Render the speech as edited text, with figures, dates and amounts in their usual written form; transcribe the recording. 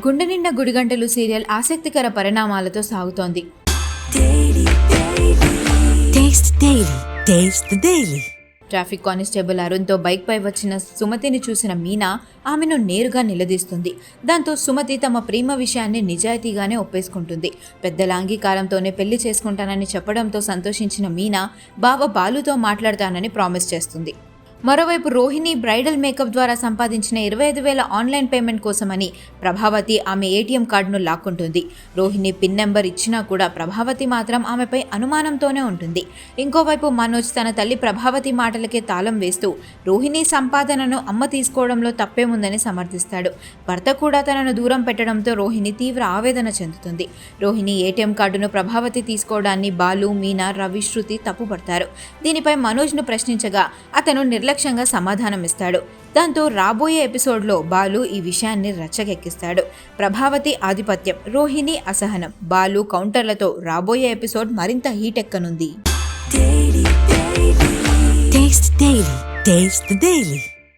గుండె నిండా గుడిగంటలు సీరియల్ ఆసక్తికర పరిణామాలతో సాగుతోంది. ట్రాఫిక్ కానిస్టేబుల్ అరుణ్తో బైక్ పై వచ్చిన సుమతిని చూసిన మీనా ఆమెను నేరుగా నిలదీస్తుంది. దాంతో సుమతి తమ ప్రేమ విషయాన్ని నిజాయితీగానే ఒప్పేసుకుంటుంది. పెద్దల అంగీకారంతోనే పెళ్లి చేసుకుంటానని చెప్పడంతో సంతోషించిన మీనా బావ బాలుతో మాట్లాడతానని ప్రామిస్ చేస్తుంది. మరోవైపు రోహిణి బ్రైడల్ మేకప్ ద్వారా సంపాదించిన 25,000 ఆన్లైన్ పేమెంట్ కోసమని ప్రభావతి ఆమె ఏటీఎం కార్డును లాక్కుంటుంది. రోహిణి పిన్ నెంబర్ ఇచ్చినా కూడా ప్రభావతి మాత్రం ఆమెపై అనుమానంతోనే ఉంటుంది. ఇంకోవైపు మనోజ్ తన తల్లి ప్రభావతి మాటలకే తాళం వేస్తూ రోహిణి సంపాదనను అమ్మ తీసుకోవడంలో తప్పేముందని సమర్థిస్తాడు. భర్త కూడా తనను దూరం పెట్టడంతో రోహిణి తీవ్ర ఆవేదన చెందుతుంది. రోహిణి ఏటీఎం కార్డును ప్రభావతి తీసుకోవడాన్ని బాలు, మీనా, రవి, శృతి తప్పుపడతారు. దీనిపై మనోజ్ను ప్రశ్నించగా అతను నిర్లక్ష్యంగా సమాధానమిస్తాడు. దాంతో రాబోయే ఎపిసోడ్లో బాలు ఈ విషయాన్ని రచ్చకెక్కిస్తాడు. ప్రభావతి ఆధిపత్యం, రోహిణి అసహనం, బాలు కౌంటర్లతో రాబోయే ఎపిసోడ్ మరింత హీట్ ఎక్కనుంది.